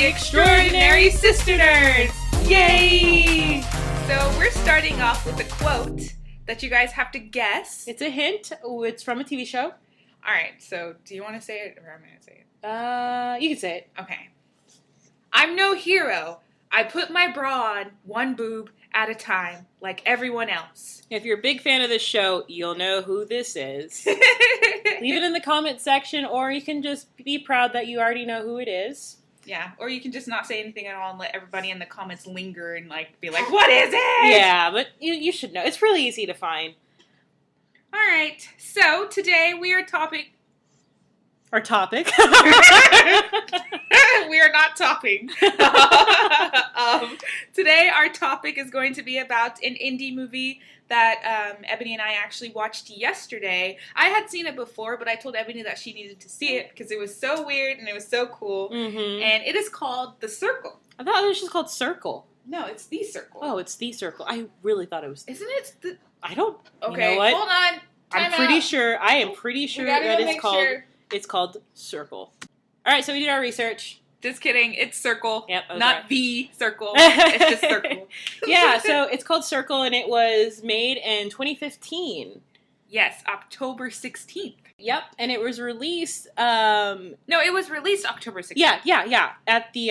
the Extraordinary Sister Nerds! Yay! So we're starting off with a quote that you guys have to guess. It's a hint. Oh, it's from a TV show. Alright, so do you want to say it or am I going to say it? You can say it. Okay. I'm no hero. I put my bra on one boob at a time, like everyone else. If you're a big fan of this show, you'll know who this is. Leave it in the comment section, or you can just be proud that you already know who it is. Yeah, or you can just not say anything at all and let everybody in the comments linger and be like, what is it? Yeah, but you should know. It's really easy to find. Alright, so today we are Our topic. We are not topping. Today our topic is going to be about an indie movie that Ebony and I actually watched yesterday. I had seen it before, but I told Ebony that she needed to see it because it was so weird and it was so cool. Mm-hmm. And it is called The Circle. I thought it was just called Circle. No, it's The Circle. Oh, it's The Circle. I really thought it was... Isn't it? I don't... Okay, you know what? Hold on. I am pretty sure that it's called Circle. Alright, so we did our research. Just kidding. It's Circle. Yep, not right. The Circle. It's just Circle. Yeah, so it's called Circle, and it was made in 2015. Yes, October 16th. Yep, and it was released... No, it was released October 16th. Yeah. At the,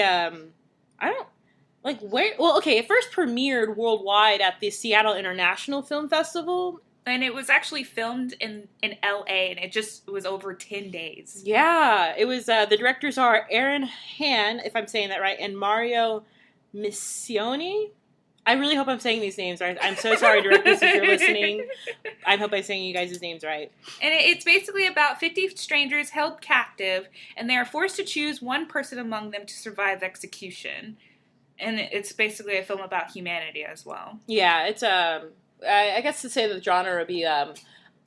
it first premiered worldwide at the Seattle International Film Festival. And it was actually filmed in L.A., and it was over 10 days. Yeah, it was, the directors are Aaron Han, if I'm saying that right, and Mario Missioni. I really hope I'm saying these names right. I'm so sorry, directors, if you're listening. I hope I'm saying you guys' names right. And it's basically about 50 strangers held captive, and they are forced to choose one person among them to survive execution. And it's basically a film about humanity as well. Yeah, it's, I guess to say the genre would be a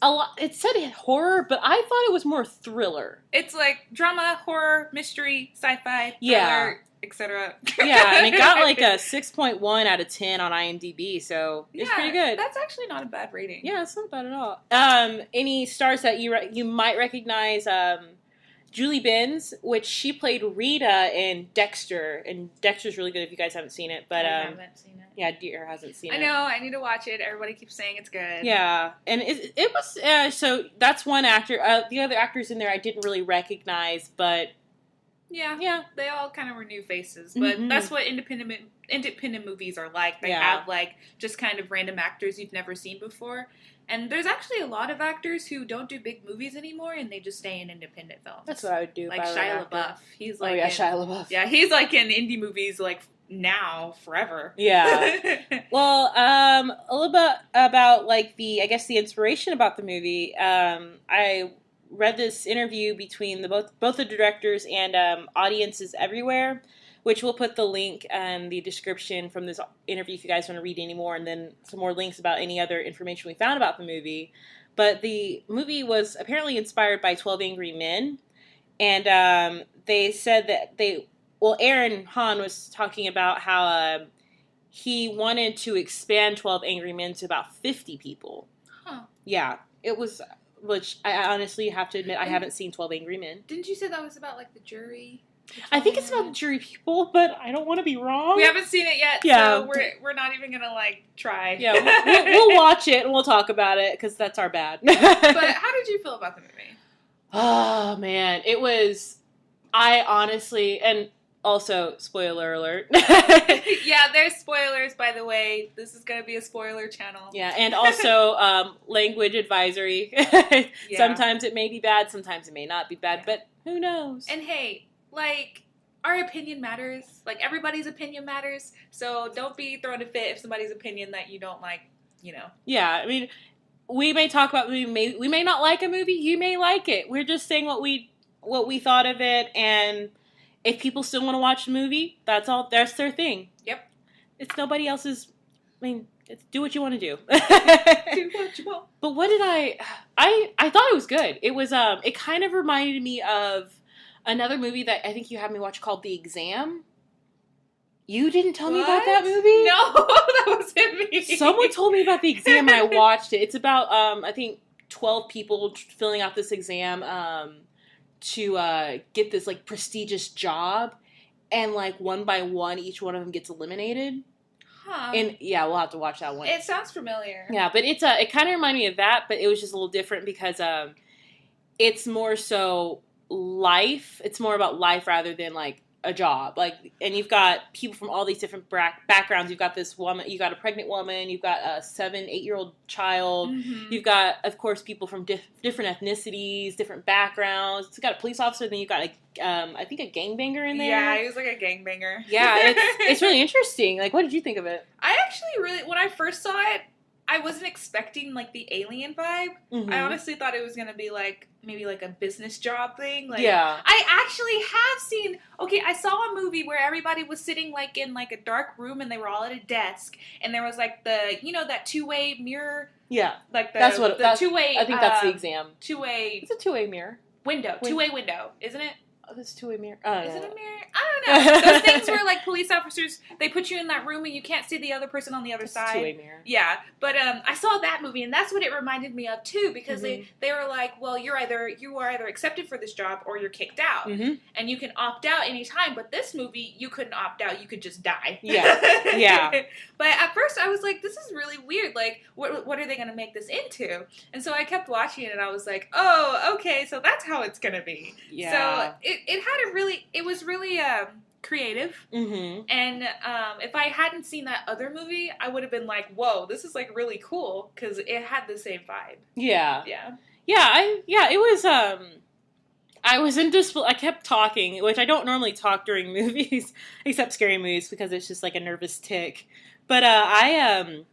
lot. It said horror, but I thought it was more thriller. It's like drama, horror, mystery, sci-fi, thriller, etc. Yeah, and it got like a 6.1 out of 10 on IMDb, so it's pretty good. That's actually not a bad rating. Yeah, it's not bad at all. Any stars that you might recognize? Julie Benz, which she played Rita in Dexter, and Dexter's really good if you guys haven't seen it. But I haven't seen it. Yeah, Deer hasn't seen it. I know, I need to watch it. Everybody keeps saying it's good. Yeah, and it was, so that's one actor. The other actors in there I didn't really recognize, but... Yeah, they all kind of were new faces, but that's what independent movies are like. They have, just kind of random actors you've never seen before. And there's actually a lot of actors who don't do big movies anymore, and they just stay in independent films. That's what I would do. Like Shia LaBeouf. He's like Shia LaBeouf. Yeah, he's like in indie movies now, forever. Yeah. Well, a little bit about the inspiration about the movie. I read this interview between both the directors and audiences everywhere, which we'll put the link in the description from this interview if you guys want to read any more, and then some more links about any other information we found about the movie. But the movie was apparently inspired by 12 Angry Men, and they said that Aaron Hahn was talking about how he wanted to expand 12 Angry Men to about 50 people. Huh. Yeah, it was, which I honestly have to admit I haven't seen 12 Angry Men. Didn't you say that was about the jury? I think it's about the jury people, but I don't want to be wrong. We haven't seen it yet, so we're not even gonna try. Yeah, we'll watch it and we'll talk about it because that's our bad. But how did you feel about the movie? Oh man, it was. I honestly, and also spoiler alert. Yeah, there's spoilers, by the way. This is gonna be a spoiler channel. Yeah, and also language advisory. Yeah. Sometimes it may be bad, sometimes it may not be bad, but who knows? And hey. Our opinion matters. Everybody's opinion matters. So don't be thrown a fit if somebody's opinion that you don't like, Yeah, I mean, we may talk about we may not like a movie. You may like it. We're just saying what we thought of it, and if people still want to watch the movie, that's their thing. Yep. It's nobody else's. I mean, do what you want to do. Do what you want. But what did I thought it was good. It was it kind of reminded me of another movie that I think you had me watch called The Exam. You didn't tell me about that movie? No, that wasn't me. Someone told me about The Exam and I watched it. It's about, I think, 12 people filling out this exam to get this, prestigious job. and like one by one, each one of them gets eliminated. Huh. And yeah, we'll have to watch that one. It sounds familiar. Yeah, but it kind of reminded me of that, but it was just a little different because it's more so life. It's more about life rather than like a job. Like, and you've got people from all these different backgrounds. You've got this woman. You got a pregnant woman. You've got a 7-8-year-old child. Mm-hmm. You've got, of course, people from different ethnicities, different backgrounds. You've got a police officer. Then you've got I think a gangbanger in there. Yeah, he was like a gangbanger. Yeah, it's really interesting. Like, what did you think of it? I actually really, when I first saw it, I wasn't expecting like the alien vibe. Mm-hmm. I honestly thought it was gonna be like maybe like a business job thing. Like, yeah. I actually have seen. Okay, I saw a movie where everybody was sitting like in like a dark room and they were all at a desk and there was like the that two-way mirror. Yeah, like that's two-way. I think that's the exam. Two-way. It's a two-way mirror. Two-way window, isn't it? Oh, this two-way mirror. Is it a mirror? I don't know. Those things where, like, police officers, they put you in that room and you can't see the other person on the other side. Two-way mirror. Yeah. But I saw that movie, and that's what it reminded me of, too, because they were like, well, you are either accepted for this job or you're kicked out. Mm-hmm. And you can opt out anytime. But this movie, you couldn't opt out. You could just die. Yeah. Yeah. But at first, I was like, this is really weird. Like, what are they going to make this into? And so I kept watching it, and I was like, oh, okay, so that's how it's going to be. Yeah. So it was really creative. Mm-hmm. And if I hadn't seen that other movie, I would have been like, whoa, this is like really cool because it had the same vibe. Yeah. Yeah. Yeah, it was I was in disbelief. I kept talking, which I don't normally talk during movies, except scary movies, because it's just like a nervous tick. But I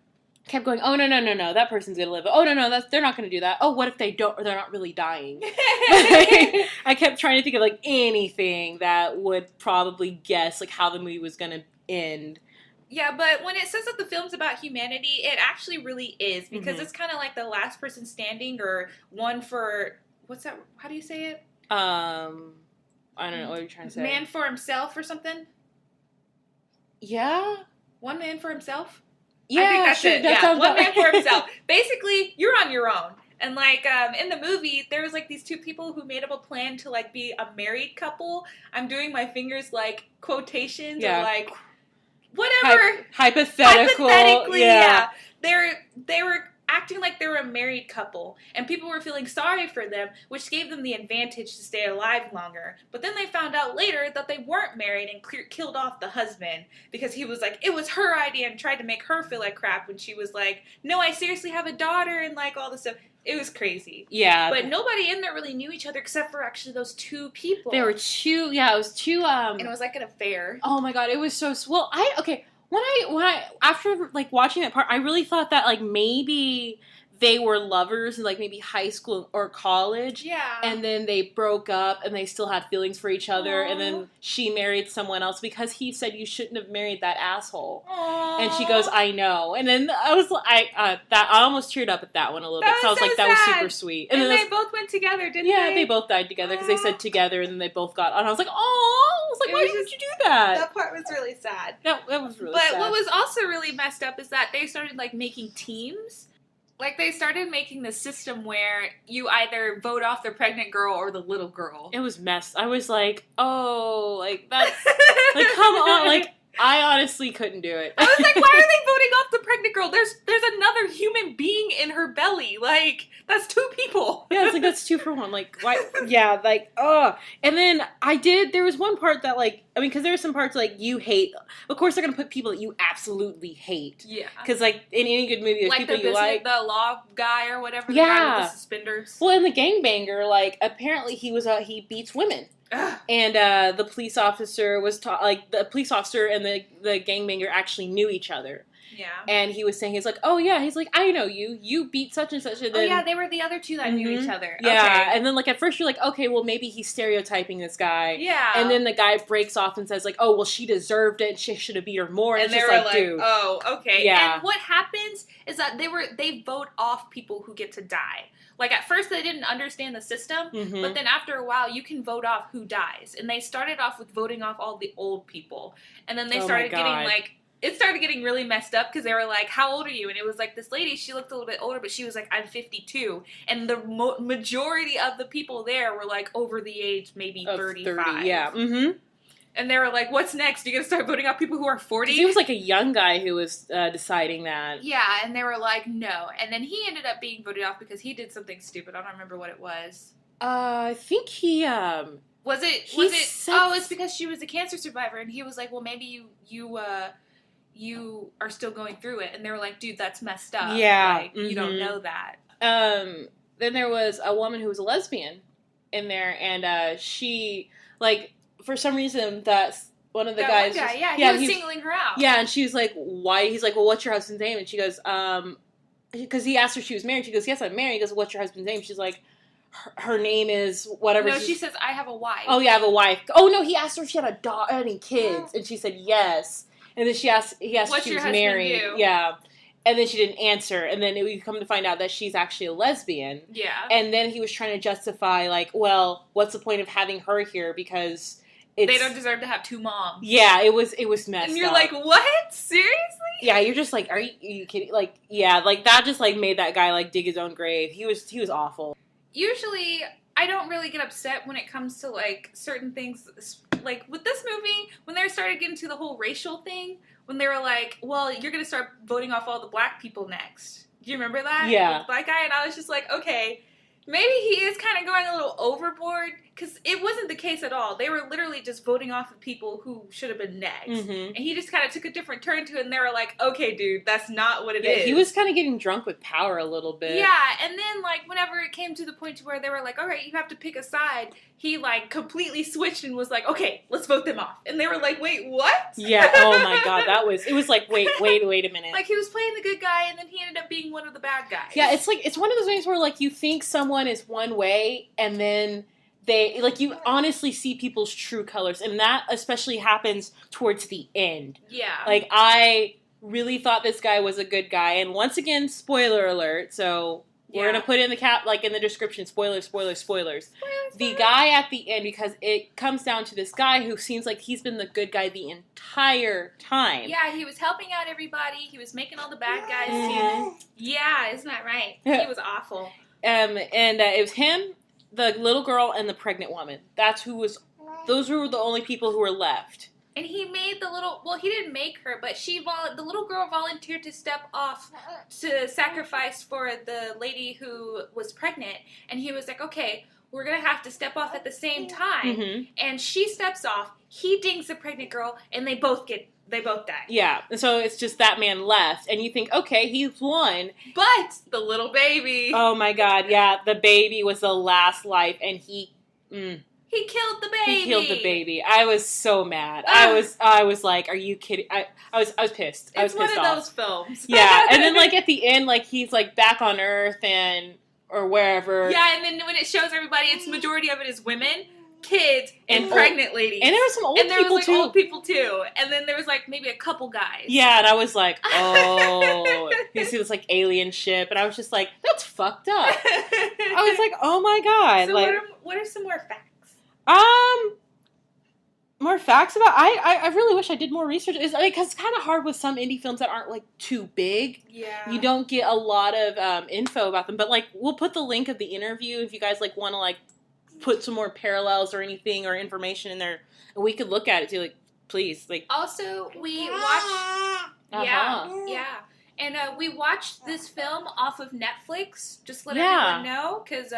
kept going, oh, no, that person's going to live. Oh, no, they're not going to do that. Oh, what if they don't, or they're not really dying? I kept trying to think of, like, anything that would probably guess, like, how the movie was going to end. Yeah, but when it says that the film's about humanity, it actually really is, because it's kind of like the last person standing, or one for, what's that, how do you say it? I don't know, what are you trying to say? Man for himself or something? Yeah? One man for himself? Yeah, I think that's it. Yeah, one man for himself. Basically, you're on your own. And, like, in the movie, there was, like, these two people who made up a plan to, like, be a married couple. I'm doing my fingers, like, quotations or, like, whatever. Hypothetically, yeah. They were acting like they were a married couple, and people were feeling sorry for them, which gave them the advantage to stay alive longer. But then they found out later that they weren't married and killed off the husband because he was like, it was her idea, and tried to make her feel like crap when she was like, no, I seriously have a daughter, and like all this stuff. It was crazy. Yeah. But nobody in there really knew each other except for actually those two people. There were two, it was two, and it was like an affair. Oh my god, it was so, well, when I after like watching that part, I really thought that like maybe they were lovers in like maybe high school or college. Yeah. And then they broke up and they still had feelings for each other. Aww. And then she married someone else because he said you shouldn't have married that asshole. Aww. And she goes, I know. And then I was I almost teared up at that one a little bit. So I was like, that was super sweet. And then they both went together, didn't they? Yeah, they both died together because they said together and then they both got on. I was like, oh, I was like, why didn't you do that? That part was really sad. That was really sad. But what was also really messed up is that they started like making teams. Like, they started making the system where you either vote off the pregnant girl or the little girl. It was messed. I was like, oh, like, that's, like, come on, like, I honestly couldn't do it. I was like, why are they voting off the pregnant girl? There's another human being in her belly. Like, that's two people. Yeah, it's like, that's 2 for 1. Like, why? Yeah, like, ugh. And then there was one part that, like, I mean, because there were some parts, like, you hate. Of course, they're going to put people that you absolutely hate. Yeah. Because, like, in any good movie, there's like people you like. The law guy or whatever. Yeah. The guy with the suspenders. Well, in the gangbanger, like, apparently he beats women. Ugh. And the police officer the police officer and the gangbanger actually knew each other. Yeah. And he was saying, he's like, oh yeah, he's like, I know you beat such and such. And then, oh yeah, they were the other two that knew each other. Yeah. Okay. And then like at first you're like, okay, well maybe he's stereotyping this guy. Yeah. And then the guy breaks off and says like, oh well, she deserved it and she should have beat her more. And it's just like, dude. Oh, okay. Yeah. And what happens is that they vote off people who get to die. Like, at first, they didn't understand the system, but then after a while, you can vote off who dies. And they started off with voting off all the old people. And then they started getting, like, it started getting really messed up because they were like, how old are you? And it was like, this lady, she looked a little bit older, but she was like, I'm 52. And the majority of the people there were, like, over the age maybe 35. 30, yeah. Mm-hmm. And they were like, what's next? You're going to start voting out people who are 40? He was like a young guy who was deciding that. Yeah, and they were like, no. And then he ended up being voted off because he did something stupid. I don't remember what it was. I think he... Was it? Oh, it's because she was a cancer survivor, and he was like, well, maybe you are still going through it. And they were like, dude, that's messed up. Yeah. Like, you don't know that. Then there was a woman who was a lesbian in there, and she, like... For some reason, that's one of the guys. One guy, he was singling her out. Yeah, and she was like, "Why?" He's like, "Well, what's your husband's name?" And she goes, because he asked her if she was married. She goes, "Yes, I'm married." He goes, "What's your husband's name?" She's like, "Her name is whatever." No, she says, "I have a wife." Oh, yeah, I have a wife. Oh no, he asked her if she had a daughter, any kids, and she said yes. And then he asked if she was married. Do? Yeah. And then she didn't answer, and then we come to find out that she's actually a lesbian. Yeah. And then he was trying to justify, like, well, what's the point of having her here because they don't deserve to have two moms. Yeah, it was messed up. And you're like, what? Seriously? Yeah, you're just like, are you kidding? Like, yeah, like that just like made that guy like dig his own grave. He was awful. Usually, I don't really get upset when it comes to like certain things. Like with this movie, when they started getting to the whole racial thing, when they were like, well, you're gonna start voting off all the black people next. Do you remember that? Yeah. With the black guy, and I was just like, okay. Maybe he is kind of going a little overboard, because it wasn't the case at all. They were literally just voting off of people who should have been next. Mm-hmm. And he just kind of took a different turn to it, and they were like, okay, dude, that's not what it is. He was kind of getting drunk with power a little bit. Yeah, and then, like, whenever it came to the point to where they were like, all right, you have to pick a side, he, like, completely switched and was like, okay, let's vote them off. And they were like, wait, what? Yeah, oh my god, it was like, wait a minute. Like, he was playing the good guy, and then he ended up being one of the bad guys. Yeah, it's like, it's one of those things where, like, you think someone is one way, and then they, like, you honestly see people's true colors, and that especially happens towards the end. Yeah. Like, I really thought this guy was a good guy, and once again, spoiler alert, so we're gonna put it in the in the description, spoilers. The guy at the end, because it comes down to this guy who seems like he's been the good guy the entire time. Yeah, he was helping out everybody, he was making all the bad guys seem... Yeah, isn't that right? He was awful. And it was him, the little girl, and the pregnant woman. Those were the only people who were left. And he made he didn't make her, but the little girl volunteered to step off to sacrifice for the lady who was pregnant. And he was like, okay, we're going to have to step off at the same time. Mm-hmm. And she steps off, he dings the pregnant girl, and they both die. Yeah, and so it's just that man left, and you think, okay, he's won. But the little baby. Oh my god, yeah, the baby was the last life, and he killed the baby. He killed the baby. I was so mad. I was like, are you kidding? I was pissed. I was pissed off. It's one of those films. Yeah, and then like at the end, like he's like back on Earth or wherever. Yeah, and then when it shows everybody, it's majority of it is women, kids, and pregnant ladies. And there were some old people too. And there was like old people too. And then there was like maybe a couple guys. Yeah, and I was like, oh, you see this like alien ship, and I was just like, that's fucked up. I was like, oh my god. So like, what are some more facts? More facts about. I really wish I did more research. It's like, cause it's kind of hard with some indie films that aren't like too big. Yeah, you don't get a lot of info about them. But like, we'll put the link of the interview if you guys like want to like put some more parallels or anything or information in there, and we could look at it too. Like, please, like. Also, we watched. Yeah. And we watched this film off of Netflix. Just let everyone know, because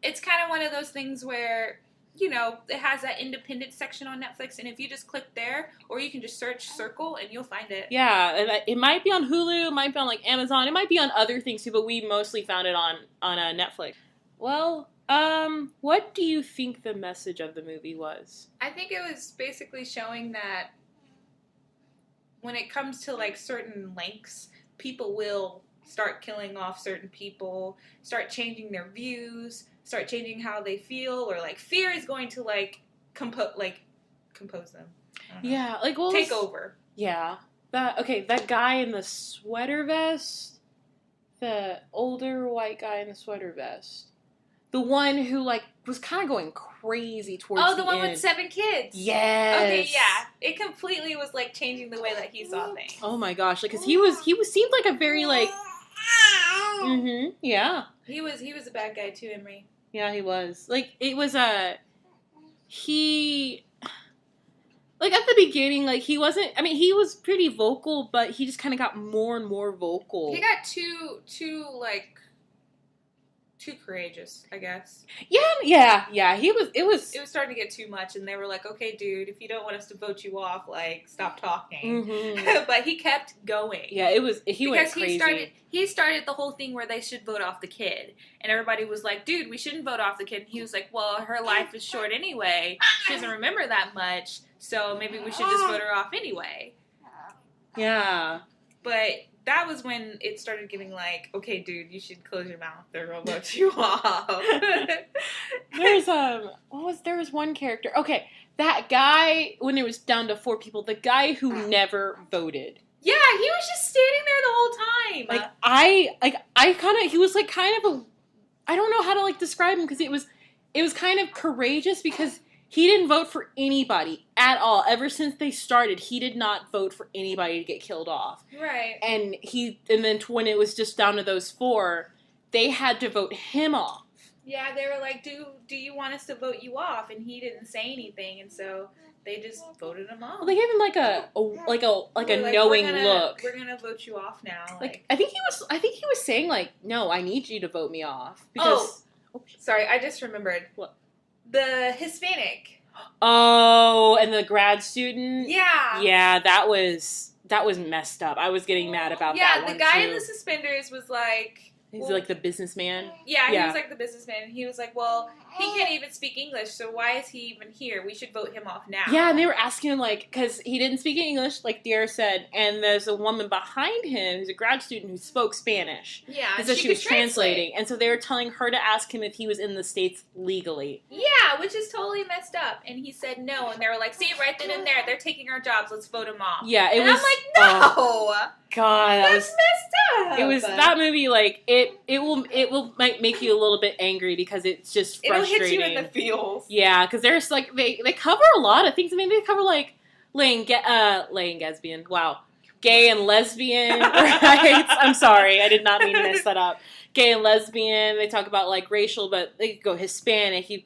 it's kind of one of those things where, you know, it has that independent section on Netflix, and if you just click there, or you can just search Circle, and you'll find it. Yeah, and it might be on Hulu, it might be on, like, Amazon, it might be on other things, too, but we mostly found it on Netflix. Well, what do you think the message of the movie was? I think it was basically showing that when it comes to, like, certain lengths, people will start killing off certain people, start changing their views, start changing how they feel, or like fear is going to like compose them. Yeah, like take over. Yeah, that guy in the sweater vest, the older white guy in the sweater vest, the one who like was kind of going crazy towards the end. Oh, the one with 7 kids. Yes. Okay, yeah, it completely was like changing the way that he saw things. Oh my gosh, like because he seemed like a very like. Mm-hmm. Yeah. He was a bad guy too, Emery. Yeah, he was. Like, it was like, at the beginning, like, he wasn't, I mean, he was pretty vocal, but he just kind of got more and more vocal. He got too courageous, I guess. Yeah. It was starting to get too much, and they were like, okay, dude, if you don't want us to vote you off, like, stop talking. Mm-hmm. But he kept going. Yeah, he went crazy. He started the whole thing where they should vote off the kid, and everybody was like, dude, we shouldn't vote off the kid. And he was like, well, her life is short anyway. She doesn't remember that much, so maybe we should just vote her off anyway. Yeah. But that was when it started getting like, okay, dude, you should close your mouth. They're gonna vote you off. There was one character. Okay, that guy, when it was down to 4 people, the guy who never voted. Yeah, he was just standing there the whole time. He was like kind of I don't know how to like describe him, because it was kind of courageous, because he didn't vote for anybody at all. Ever since they started, he did not vote for anybody to get killed off. Right. And then when it was just down to those 4, they had to vote him off. Yeah, they were like, do you want us to vote you off? And he didn't say anything, and so they just voted him off. Well, they gave him a knowing look. We're gonna vote you off now. Like, I think he was saying, like, no, I need you to vote me off, because sorry, I just remembered. What? The Hispanic. Oh, and the grad student? Yeah. Yeah, that was messed up. I was getting mad about that one, the guy too. in the suspenders was like... He's like the businessman? Yeah, he was like the businessman. And he was like, well, he can't even speak English, so why is he even here? We should vote him off now. Yeah, and they were asking him, like, because he didn't speak English, like Dear said, and there's a woman behind him who's a grad student who spoke Spanish. Yeah, and so she was translating. And so they were telling her to ask him if he was in the States legally. Yeah, which is totally messed up. And he said no, and they were like, see, right then and there, they're taking our jobs, let's vote him off. Yeah, I'm like, no! God, that's messed up. It was that movie. Like it will make you a little bit angry, because it's just frustrating. It'll hit you in the feels. Yeah, because there's like they cover a lot of things. I mean, they cover like lesbian. Wow, gay and lesbian. Right? I'm sorry, I did not mean to mess that up. Gay and lesbian. They talk about like racial, but they go Hispanic. You've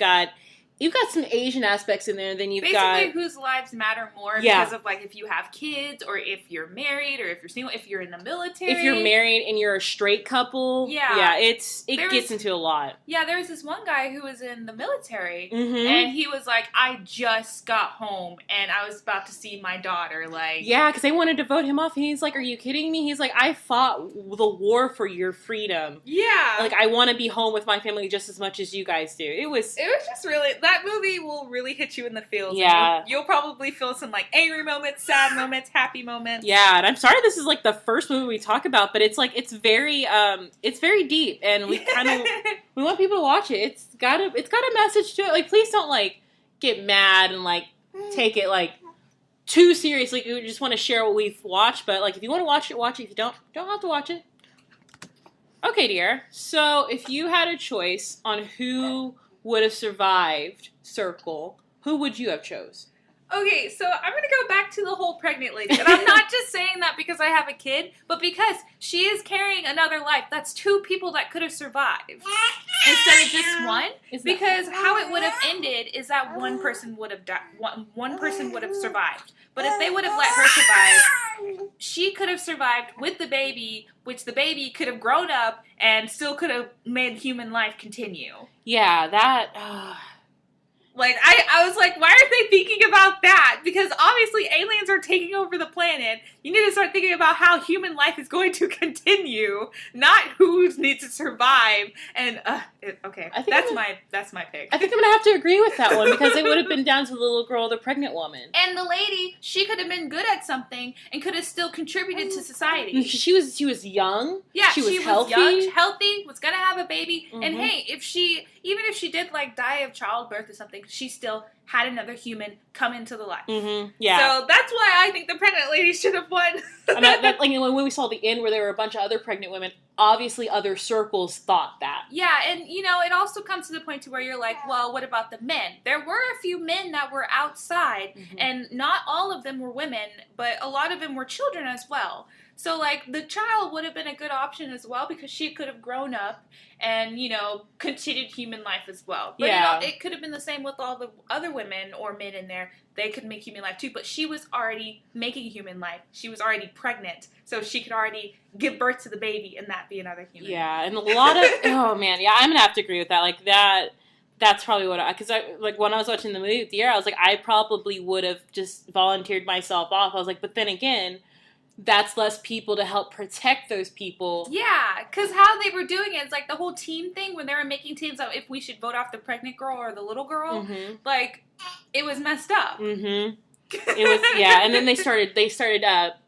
got some Asian aspects in there. Then you've basically whose lives matter more because of like if you have kids, or if you're married, or if you're single, if you're in the military. If you're married and you're a straight couple. Yeah, it gets into a lot. Yeah, there was this one guy who was in the military, and he was like, I just got home and I was about to see my daughter. Like, yeah, because they wanted to vote him off. And he's like, are you kidding me? He's like, I fought the war for your freedom. Yeah, like I want to be home with my family just as much as you guys do. It was just really. That movie will really hit you in the feels. Yeah. You'll probably feel some like angry moments, sad moments, happy moments. Yeah, and I'm sorry this is like the first movie we talk about, but it's like it's very deep, and we we want people to watch it. It's got a message to it. Like, please don't like get mad and like take it like too seriously. We just want to share what we've watched, but like if you want to watch it, watch it. If you don't have to watch it. Okay, dear. So if you had a choice on who would have survived Circle, who would you have chose? Okay, so I'm going to go back to the whole pregnant lady. And I'm not just saying that because I have a kid, but because she is carrying another life. That's 2 people that could have survived instead of just one. Because how it would have ended is that one person would have one person would have survived. But if they would have let her survive, she could have survived with the baby, which the baby could have grown up and still could have made human life continue. Yeah, that... Like, I was like, why aren't they thinking about that? Because obviously aliens are taking over the planet. You need to start thinking about how human life is going to continue, not who needs to survive. And, okay, that's my pick. I think I'm going to have to agree with that one, because it would have been down to the little girl, the pregnant woman. And the lady, she could have been good at something and could have still contributed to society. She was young. Yeah, she was healthy. Was going to have a baby. Mm-hmm. And hey, even if she did like die of childbirth or something, she still had another human come into the life. Mm-hmm. Yeah. So that's why I think the pregnant lady should have won. And like when we saw the end where there were a bunch of other pregnant women, obviously other circles thought that. Yeah, and it also comes to the point to where you're like, well, what about the men? There were a few men that were outside, and not all of them were women, but a lot of them were children as well. So, like, the child would have been a good option as well because she could have grown up and, you know, continued human life as well. But, you know, it could have been the same with all the other women or men in there. They could make human life too. But she was already making human life. She was already pregnant. So she could already give birth to the baby and that be another human. Yeah, and a lot of... oh, man. Yeah, I'm going to have to agree with that. Like, that's probably what because like, when I was watching the movie with the I was like, I probably would have just volunteered myself off. I was like, but then again... that's less people to help protect those people. Yeah, because how they were doing it is like the whole team thing when they were making teams of if we should vote off the pregnant girl or the little girl. Mm-hmm. Like, it was messed up. Mm-hmm. It was, yeah, and then they started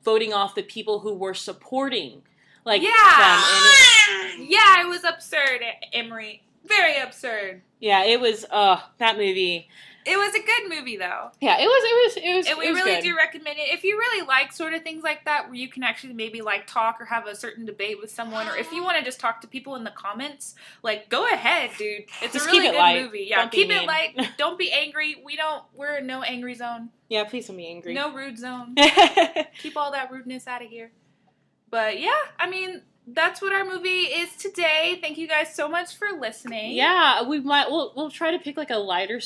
voting off the people who were supporting, like, them. And it was absurd, Emery. Very absurd. Yeah, it was, that movie... It was a good movie, though. Yeah, it was. And we really do recommend it. If you really like sort of things like that, where you can actually maybe like talk or have a certain debate with someone, or if you want to just talk to people in the comments, like go ahead, dude. It's just a really good movie. Yeah, keep it light. Don't be angry. We're in no angry zone. Yeah, please don't be angry. No rude zone. Keep all that rudeness out of here. But yeah, I mean. That's what our movie is today. Thank you guys so much for listening. Yeah, we'll try to pick like a lighter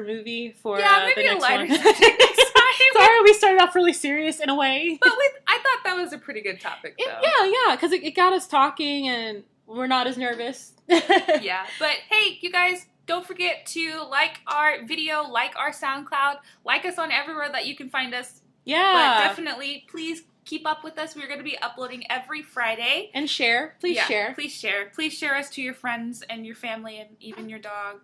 movie for maybe the next a lighter one. subject next time. Sorry, we started off really serious in a way. But I thought that was a pretty good topic, though. Yeah, because it got us talking and we're not as nervous. Yeah, but hey, you guys, don't forget to like our video, like our SoundCloud, like us on everywhere that you can find us. Yeah. But definitely, please keep up with us. We're going to be uploading every Friday. And share. Please share. Please share. Please share us to your friends and your family and even your dog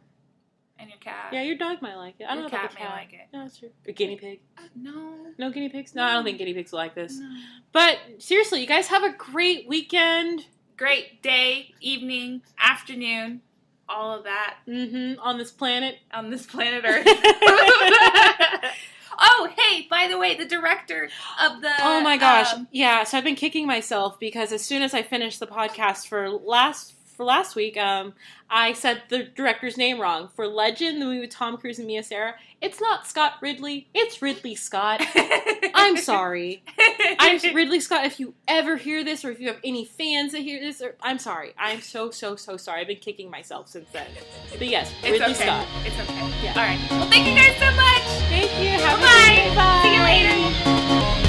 and your cat. Yeah, your dog might like it. I don't know if cat may like it. No, that's true. A guinea pig. No. No guinea pigs? No, I don't think guinea pigs will like this. No. But seriously, you guys have a great weekend. Great day, evening, afternoon, all of that. Mm-hmm. On this planet. On this planet Earth. Oh, hey, by the way, the director of the... Oh my gosh. Yeah, so I've been kicking myself because as soon as I finished the podcast for last week, I said the director's name wrong. For Legend, the movie with Tom Cruise and Mia Sara, it's not Scott Ridley, it's Ridley Scott. I'm sorry. Ridley Scott, if you ever hear this or if you have any fans that hear this, I'm sorry. I'm so sorry. I've been kicking myself since then. But yes, Ridley Scott. It's okay. Yeah. All right. Well, thank you guys so much. Thank you. Have a good day. Bye. See you later.